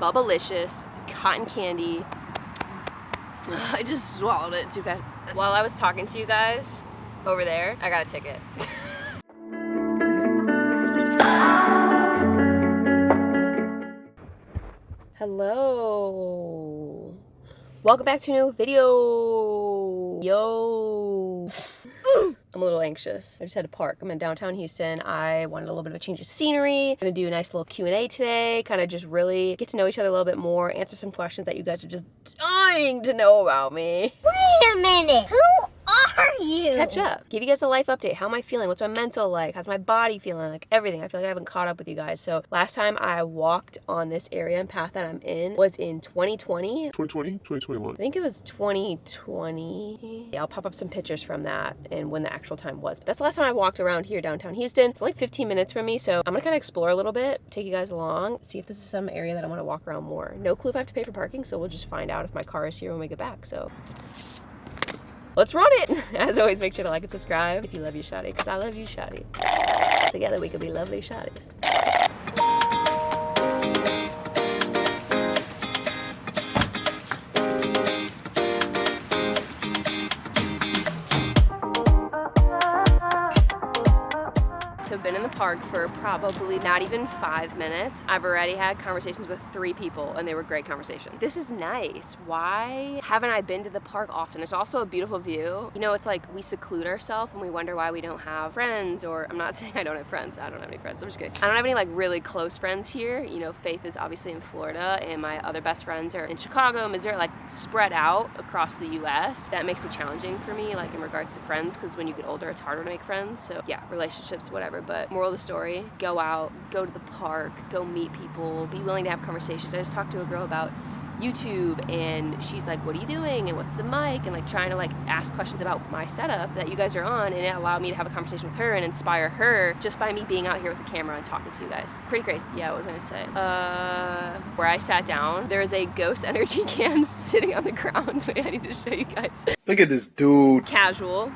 Bubbalicious cotton candy. I just swallowed it too fast. While I was talking to you guys over there, I got a ticket. Hello. Welcome back to a new video. Yo. I'm a little anxious. I just had to park. I'm in downtown Houston. I wanted a little bit of a change of scenery. I'm gonna do a nice little Q&A today, kind of just really get to know each other a little bit more, answer some questions that you guys are just dying to know about me. Wait a minute, who are you? Catch up. Give you guys a life update. How am I feeling? What's my mental like? How's my body feeling? Like everything. I feel like I haven't caught up with you guys. So last time I walked on this area and path that I'm in was in 2020. 2020? 2021. I think it was 2020. Yeah, I'll pop up some pictures from that and when the actual time was. But that's the last time I walked around here downtown Houston. It's only 15 minutes from me, so I'm gonna kind of explore a little bit, take you guys along, see if this is some area that I want to walk around more. No clue if I have to pay for parking, so we'll just find out if my car is here when we get back. So let's run it! As always, make sure to like and subscribe if you love you, Shawty, because I love you, Shawty. Together we could be lovely Shawties. So I've been in the park for probably not even 5 minutes. I've already had conversations with 3 people and they were great conversations. This is nice. Why haven't I been to the park often? There's also a beautiful view. You know, it's like we seclude ourselves and we wonder why we don't have friends, or I'm not saying I don't have friends. I don't have any friends. I'm just kidding. I don't have any like really close friends here. You know, Faith is obviously in Florida and my other best friends are in Chicago, Missouri, like spread out across the US. That makes it challenging for me, like in regards to friends, because when you get older, it's harder to make friends. So yeah, relationships, whatever. But moral of the story, go out, go to the park, go meet people, be willing to have conversations. I just talked to a girl about YouTube and she's like, what are you doing? And what's the mic? And like trying to like ask questions about my setup that you guys are on, and it allowed me to have a conversation with her and inspire her just by me being out here with the camera and talking to you guys. Pretty crazy. Yeah, what was I gonna say? Where I sat down, there is a Ghost energy can sitting on the ground. Wait, I need to show you guys. Look at this dude. Casual.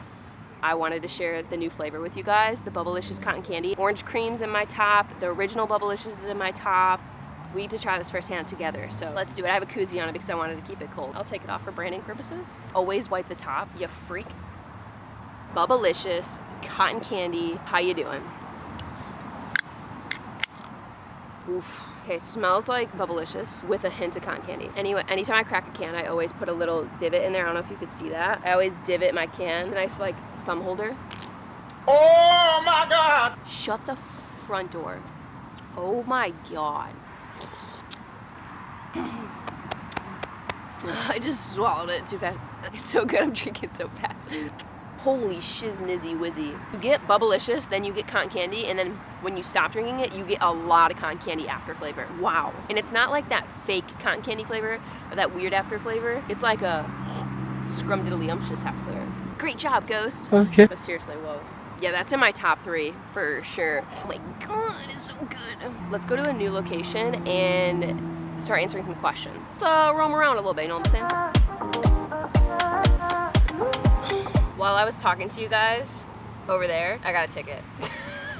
I wanted to share the new flavor with you guys, the Bubbalicious cotton candy. Orange cream's in my top, the original Bubbalicious is in my top. We need to try this firsthand together, so let's do it. I have a koozie on it because I wanted to keep it cold. I'll take it off for branding purposes. Always wipe the top, you freak. Bubbalicious cotton candy, how you doing? Oof. Okay, smells like Bubbalicious with a hint of cotton candy. Anyway, anytime I crack a can, I always put a little divot in there. I don't know if you could see that. I always divot my can. Nice like thumb holder. Oh my God! Shut the front door. Oh my God. I just swallowed it too fast. It's so good, I'm drinking so fast. Holy shiznizzy whizzy. You get Bubbalicious, then you get cotton candy, and then when you stop drinking it, you get a lot of cotton candy after flavor. Wow. And it's not like that fake cotton candy flavor or that weird after flavor. It's like a scrumdiddlyumptious after flavor. Great job, Ghost. Okay. But seriously, whoa. Yeah, that's in my top 3 for sure. Oh my God, it's so good. Let's go to a new location and start answering some questions. Let's roam around a little bit, you know what I'm saying? While I was talking to you guys over there, I got a ticket.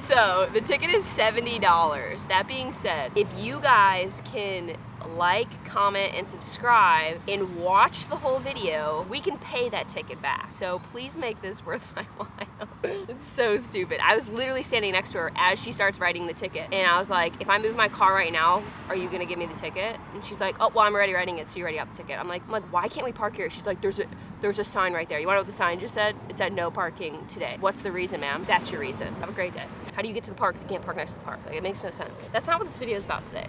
So the ticket is $70. That being said, if you guys can like, comment, and subscribe and watch the whole video, we can pay that ticket back. So please make this worth my while. It's so stupid. I was literally standing next to her as she starts writing the ticket. And I was like, if I move my car right now, are you gonna give me the ticket? And she's like, oh, well, I'm already writing it, so you already got the ticket. I'm like, why can't we park here? She's like, there's a sign right there. You wanna know what the sign just said? It said no parking today. What's the reason, ma'am? That's your reason. Have a great day. How do you get to the park if you can't park next to the park? Like, it makes no sense. That's not what this video is about today.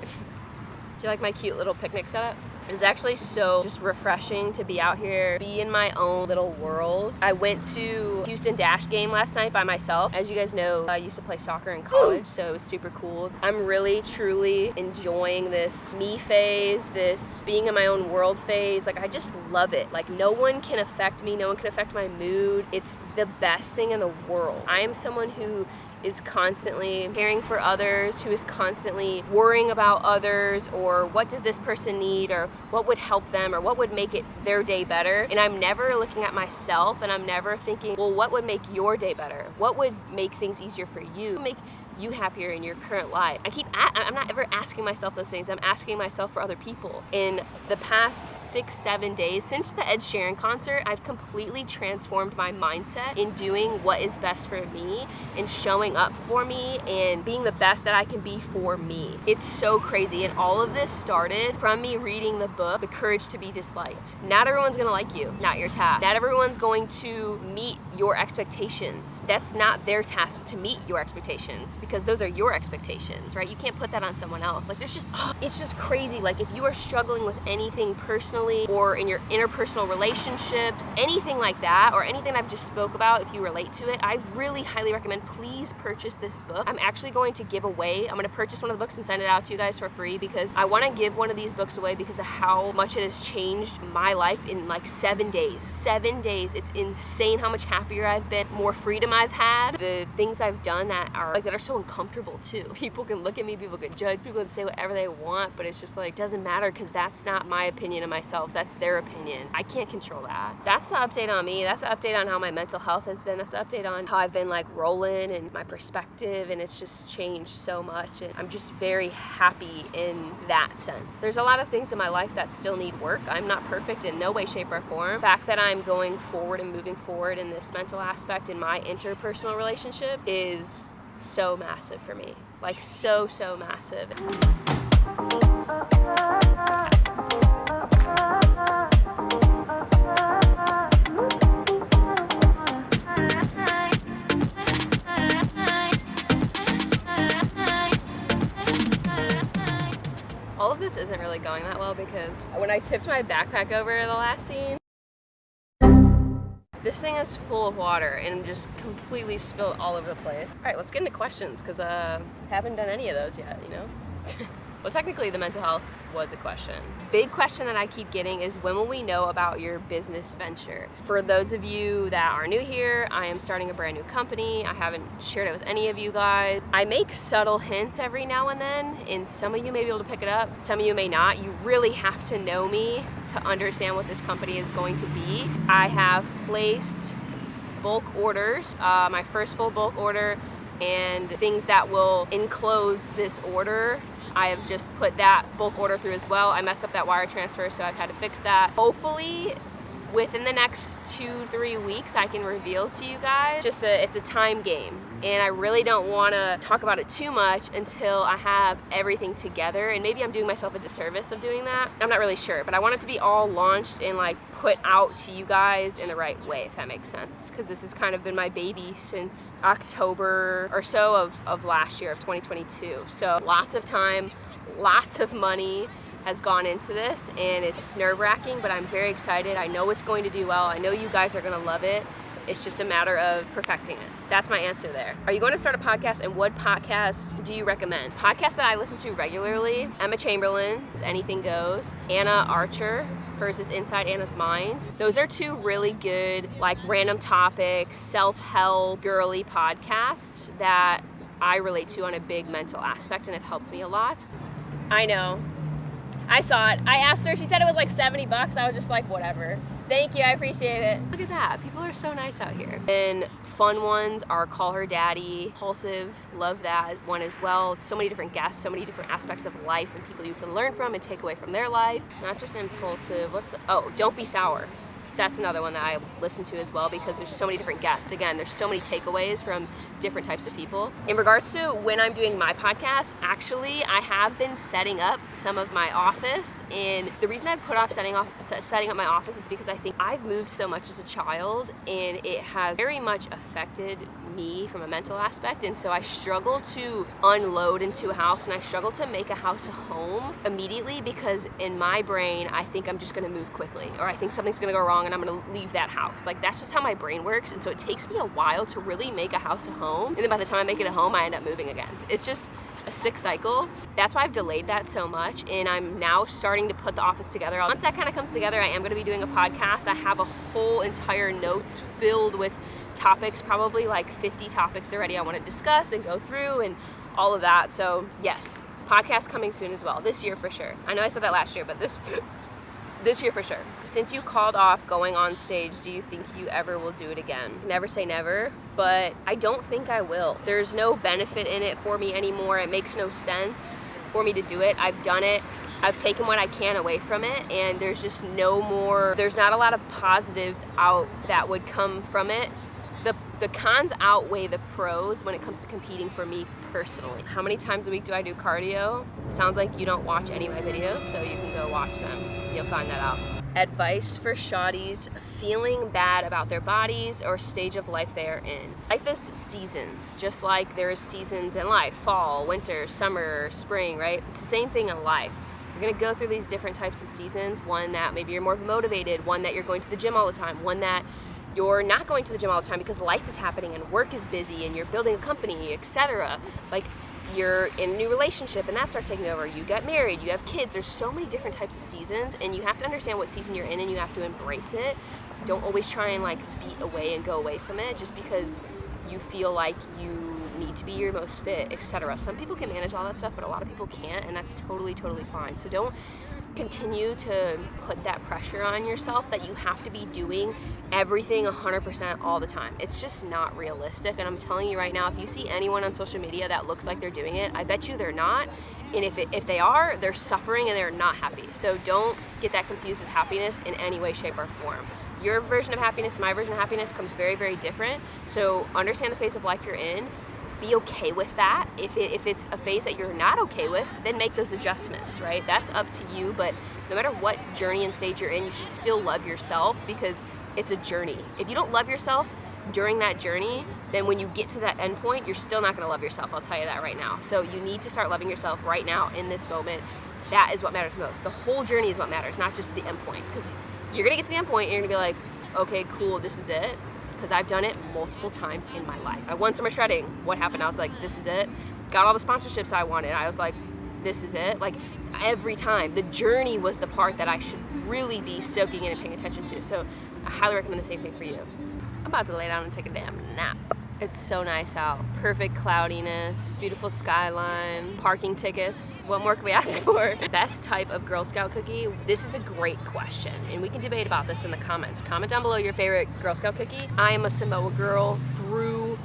Do you like my cute little picnic setup? It's actually so just refreshing to be out here, be in my own little world. I went to Houston Dash game last night by myself. As you guys know, I used to play soccer in college, so it was super cool. I'm really, truly enjoying this me phase, this being in my own world phase. Like, I just love it. Like, no one can affect me, no one can affect my mood. It's the best thing in the world. I am someone who is constantly caring for others, who is constantly worrying about others, or what does this person need, or what would help them, or what would make it their day better. And I'm never looking at myself, and I'm never thinking, well, what would make your day better? What would make things easier for you? Make you happier in your current life? I'm not ever asking myself those things. I'm asking myself for other people. In the past 6-7 days since the Ed Sheeran concert, I've completely transformed my mindset in doing what is best for me and showing up for me and being the best that I can be for me. It's so crazy. And all of this started from me reading the book, The Courage to Be Disliked. Not everyone's gonna like you, not your task. Not everyone's going to meet your expectations. That's not their task to meet your expectations, because those are your expectations, right? You can't put that on someone else. Like it's just crazy. Like if you are struggling with anything personally or in your interpersonal relationships, anything like that, or anything I've just spoke about, if you relate to it, I really highly recommend, please purchase this book. I'm actually going to give away, I'm gonna purchase one of the books and send it out to you guys for free, because I wanna give one of these books away because of how much it has changed my life in like 7 days. 7 days, it's insane how much happier I've been, more freedom I've had, the things I've done that are so uncomfortable too. People can look at me, people can judge, people can say whatever they want, but it's just like, doesn't matter, because that's not my opinion of myself, that's their opinion. I can't control that. That's the update on me. That's the update on how my mental health has been. That's the update on how I've been like rolling and my perspective, and it's just changed so much, and I'm just very happy in that sense. There's a lot of things in my life that still need work. I'm not perfect in no way, shape, or form. The fact that I'm going forward and moving forward in this mental aspect in my interpersonal relationship is so massive for me. Like so massive. All of this isn't really going that well because when I tipped my backpack over the last scene, this thing is full of water and just completely spilled all over the place. All right, let's get into questions because haven't done any of those yet, you know? Well, technically the mental health was a question. Big question that I keep getting is, when will we know about your business venture? For those of you that are new here, I am starting a brand new company. I haven't shared it with any of you guys. I make subtle hints every now and then, and some of you may be able to pick it up, some of you may not. You really have to know me to understand what this company is going to be. I have placed bulk orders, my first full bulk order, and things that will enclose this order. I have just put that bulk order through as well. I messed up that wire transfer, so I've had to fix that. Hopefully, within the next 2-3 weeks, I can reveal to you guys. It's a time game, and I really don't want to talk about it too much until I have everything together, and maybe I'm doing myself a disservice of doing that. I'm not really sure, but I want it to be all launched and like put out to you guys in the right way, if that makes sense, because this has kind of been my baby since October or so of last year, of 2022. So lots of time, lots of money has gone into this, and it's nerve-wracking, but I'm very excited. I know it's going to do well. I know you guys are gonna love it. It's just a matter of perfecting it. That's my answer there. Are you going to start a podcast, and what podcast do you recommend? Podcasts that I listen to regularly: Emma Chamberlain's Anything Goes, Anna Archer, hers is Inside Anna's Mind. Those are two really good, like, random topics, self-help, girly podcasts that I relate to on a big mental aspect and have helped me a lot. I know. I saw it. I asked her. She said it was like $70. I was just like, whatever. Thank you. I appreciate it. Look at that. People are so nice out here. And fun ones are Call Her Daddy, Impulsive. Love that one as well. So many different guests, so many different aspects of life and people you can learn from and take away from their life. Not just Impulsive. Don't Be Sour. That's another one that I listen to as well, because there's so many different guests. Again, there's so many takeaways from different types of people. In regards to when I'm doing my podcast, actually, I have been setting up some of my office, and the reason I've put off setting up my office is because I think I've moved so much as a child, and it has very much affected me from a mental aspect, and so I struggle to unload into a house, and I struggle to make a house a home immediately, because in my brain, I think I'm just gonna move quickly, or I think something's gonna go wrong and I'm gonna leave that house. Like, that's just how my brain works, and so it takes me a while to really make a house a home, and then by the time I make it a home, I end up moving again. It's just a sick cycle. That's why I've delayed that so much, and I'm now starting to put the office together. Once that kind of comes together, I am gonna be doing a podcast. I have a whole entire notes filled with topics, probably like 50 topics already I want to discuss and go through and all of that. So yes, podcast coming soon as well, this year for sure. I know I said that last year, but this This year for sure. Since you called off going on stage, do you think you ever will do it again? Never say never, but I don't think I will. There's no benefit in it for me anymore. It makes no sense for me to do it. I've done it. I've taken what I can away from it, and there's just no more, there's not a lot of positives out that would come from it. The cons outweigh the pros when it comes to competing for me personally. How many times a week do I do cardio? Sounds like you don't watch any of my videos, so you can go watch them. You'll find that out. Advice for shawties feeling bad about their bodies or stage of life they are in. Life is seasons, just like there is seasons in life. Fall, winter, summer, spring, right? It's the same thing in life. You're gonna go through these different types of seasons. One that maybe you're more motivated, one that you're going to the gym all the time, one that you're not going to the gym all the time because life is happening and work is busy and you're building a company, etc. Like you're in a new relationship and that starts taking over. You get married, you have kids. There's so many different types of seasons, and you have to understand what season you're in and you have to embrace it. Don't always try and like beat away and go away from it just because you feel like you need to be your most fit, etc. Some people can manage all that stuff, but a lot of people can't, and that's totally fine. So don't continue to put that pressure on yourself that you have to be doing everything 100% all the time. It's just not realistic, and I'm telling you right now, if you see anyone on social media that looks like they're doing it, I bet you they're not, and if they are, they're suffering and they're not happy. So don't get that confused with happiness in any way, shape, or form. Your version of happiness, my version of happiness comes very different, so understand the phase of life you're in. Be okay with that. If it's a phase that you're not okay with, then make those adjustments, right? That's up to you, but no matter what journey and stage you're in, you should still love yourself because it's a journey. If you don't love yourself during that journey, then when you get to that end point, you're still not gonna love yourself, I'll tell you that right now. So you need to start loving yourself right now in this moment. That is what matters most. The whole journey is what matters, not just the end point. Because you're gonna get to the end point and you're gonna be like, okay, cool, this is it. Because I've done it multiple times in my life. I won summer shredding. What happened? I was like, this is it. Got all the sponsorships I wanted. I was like, this is it. Like every time. The journey was the part that I should really be soaking in and paying attention to. So I highly recommend the same thing for you. I'm about to lay down and take a damn nap. It's so nice out. Perfect cloudiness, beautiful skyline, parking tickets. What more can we ask for? Best type of Girl Scout cookie? This is a great question, and we can debate about this in the comments. Comment down below your favorite Girl Scout cookie. I am a Samoa girl through,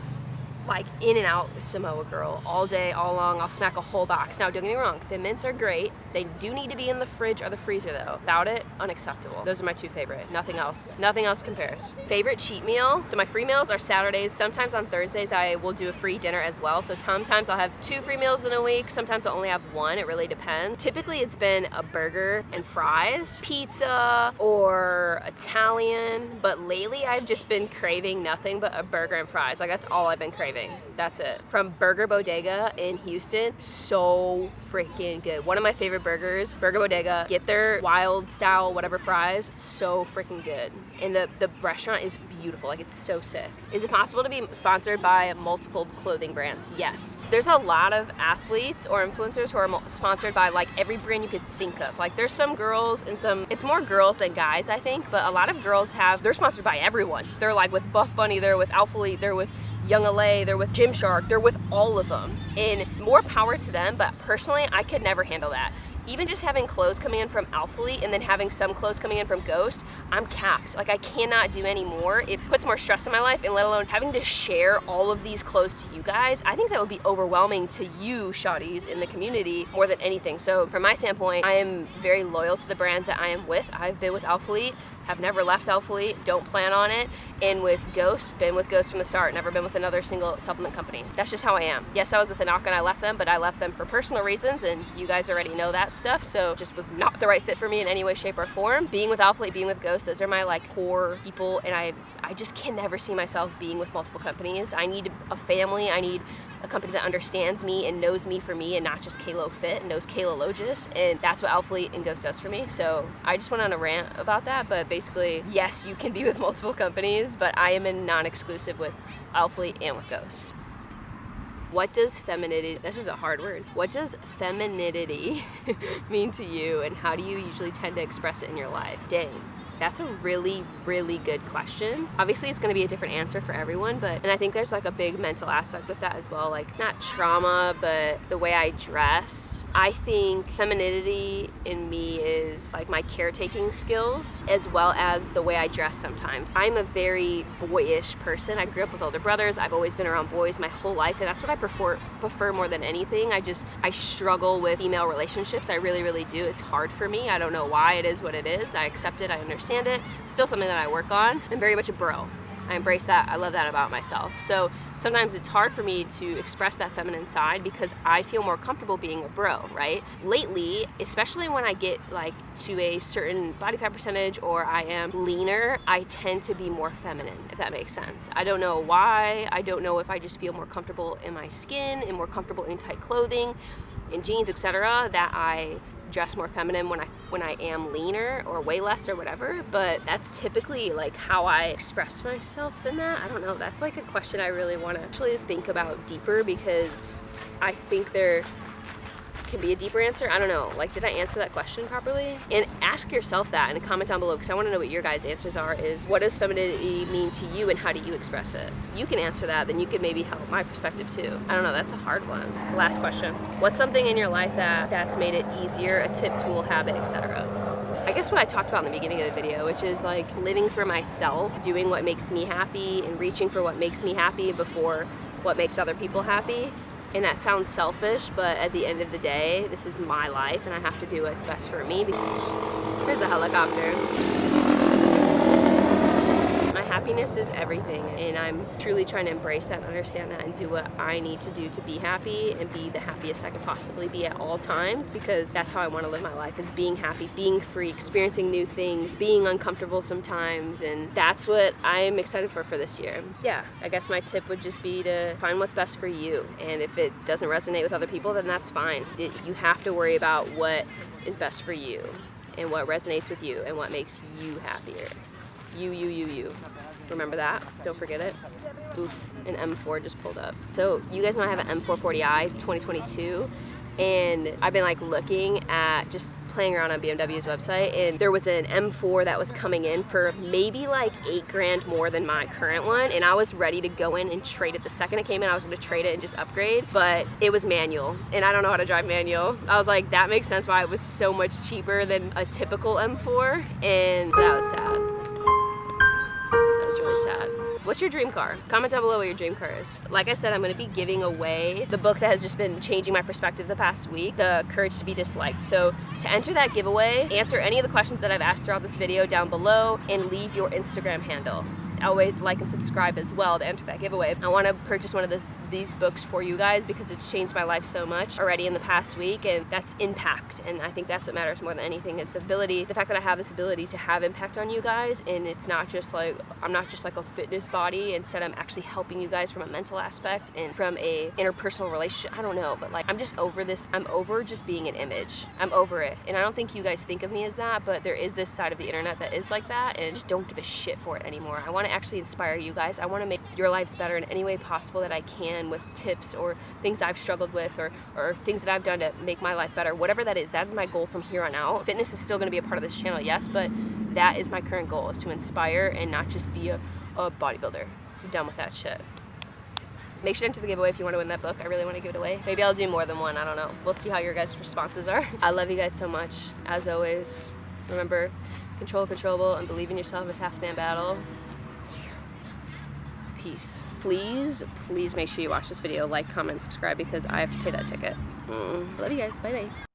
like in and out Samoa girl, all day, all long. I'll smack a whole box. Now, don't get me wrong, the mints are great. They do need to be in the fridge or the freezer though. Without it, unacceptable. Those are my two favorite. Nothing else compares. Favorite cheat meal? So my free meals are Saturdays. Sometimes on Thursdays I will do a free dinner as well. So sometimes I'll have 2 free meals in a week. Sometimes I'll only have 1. It really depends. Typically it's been a burger and fries, pizza, or Italian. But lately I've just been craving nothing but a burger and fries. Like that's all I've been craving. That's it. From Burger Bodega in Houston. So freaking good. One of my favorite burgers, Burger Bodega. Get their wild style whatever fries. So freaking good. And the restaurant is beautiful. Like it's so sick. Is it possible to be sponsored by multiple clothing brands? Yes. There's a lot of athletes or influencers who are sponsored by like every brand you could think of. Like there's some girls and it's more girls than guys, I think, but a lot of girls they're sponsored by everyone. They're like with Buff Bunny, they're with Alphalete, they're with Young LA, they're with Gymshark, they're with all of them. And more power to them, but personally, I could never handle that. Even just having clothes coming in from Alphalete and then having some clothes coming in from Ghost, I'm capped. Like I cannot do any more. It puts more stress in my life, and let alone having to share all of these clothes to you guys. I think that would be overwhelming to you shawties in the community more than anything. So from my standpoint, I am very loyal to the brands that I am with. I've been with Alphalete, have never left Alphalete, don't plan on it. And with Ghost, been with Ghost from the start, never been with another single supplement company. That's just how I am. Yes, I was with Anaka and I left them, but I left them for personal reasons, and you guys already know that stuff, so it just was not the right fit for me in any way, shape, or form. Being with Alphalete, being with Ghost, those are my like core people, and I just can never see myself being with multiple companies. I need a family, I need a company that understands me and knows me for me and not just Kaylofit and knows Kaylofit, and that's what Alphalete and Ghost does for me. So I just went on a rant about that, but basically, yes, you can be with multiple companies, but I am in non-exclusive with Alphalete and with Ghost. What does femininity, this is a hard word, what does femininity mean to you, and how do you usually tend to express it in your life? Dang. That's a really, really good question. Obviously, it's gonna be a different answer for everyone, and I think there's like a big mental aspect with that as well. Like, not trauma, but the way I dress. I think femininity in me is like my caretaking skills, as well as the way I dress sometimes. I'm a very boyish person. I grew up with older brothers. I've always been around boys my whole life, and that's what I prefer more than anything. I struggle with female relationships. I really, really do. It's hard for me. I don't know why. It is what it is. I accept it. I understand it. Still something that I work on. I'm very much a bro. I embrace that. I love that about myself. So sometimes it's hard for me to express that feminine side because I feel more comfortable being a bro, right? Lately, especially when I get like to a certain body fat percentage or I am leaner, I tend to be more feminine, if that makes sense. I don't know why. I don't know if I just feel more comfortable in my skin and more comfortable in tight clothing, in jeans, etc., that I dress more feminine when I am leaner or way less or whatever, but that's typically like how I express myself in that. I don't know, that's like a question I really want to actually think about deeper, because I think there can be a deeper answer. I don't know, like, did I answer that question properly? And ask yourself that in a comment down below, because I want to know what your guys' answers are. Is what does femininity mean to you and how do you express it? You can answer that, then you can maybe help my perspective too. I don't know, that's a hard one. Last question. What's something in your life that's made it easier, a tip, tool, habit, etc.? I guess what I talked about in the beginning of the video, which is like living for myself, doing what makes me happy and reaching for what makes me happy before what makes other people happy. And that sounds selfish, but at the end of the day, this is my life and I have to do what's best for me. There's a helicopter. My happiness is everything, and I'm truly trying to embrace that and understand that and do what I need to do to be happy and be the happiest I can possibly be at all times, because that's how I want to live my life, is being happy, being free, experiencing new things, being uncomfortable sometimes, and that's what I'm excited for this year. Yeah, I guess my tip would just be to find what's best for you, and if it doesn't resonate with other people, then that's fine. You have to worry about what is best for you and what resonates with you and what makes you happier. You. Remember that. Don't forget it. Oof, an M4 just pulled up. So you guys know I have an M440i 2022, and I've been like looking at, just playing around on BMW's website, and there was an M4 that was coming in for maybe like $8,000 more than my current one, and I was ready to go in and trade it. The second it came in, I was going to trade it and just upgrade, but it was manual, and I don't know how to drive manual. I was like, that makes sense why it was so much cheaper than a typical M4, and that was sad. That was really sad. What's your dream car? Comment down below what your dream car is. Like I said, I'm going to be giving away the book that has just been changing my perspective the past week, The Courage to Be Disliked. So to enter that giveaway, answer any of the questions that I've asked throughout this video down below and leave your Instagram handle. Always like and subscribe as well to enter that giveaway. I want to purchase one of these books for you guys because it's changed my life so much already in the past week, and that's impact. And I think that's what matters more than anything, is the fact that I have this ability to have impact on you guys. And it's not just like, I'm not just like a fitness body. Instead, I'm actually helping you guys from a mental aspect and from a interpersonal relationship. I don't know, but like, I'm just over this. I'm over just being an image. I'm over it. And I don't think you guys think of me as that, but there is this side of the internet that is like that, and I just don't give a shit for it anymore. I want to actually inspire you guys. I want to make your lives better in any way possible that I can, with tips or things I've struggled with, or things that I've done to make my life better. Whatever that is my goal from here on out. Fitness is still going to be a part of this channel, yes, but that is my current goal, is to inspire and not just be a bodybuilder. I'm done with that shit. Make sure to enter the giveaway if you want to win that book. I really want to give it away. Maybe I'll do more than one. I don't know. We'll see how your guys' responses are. I love you guys so much. As always, remember, control the controllable and believe in yourself is half the damn battle. Peace. Please make sure you watch this video, like, comment, subscribe, because I have to pay that ticket. Love you guys. Bye bye.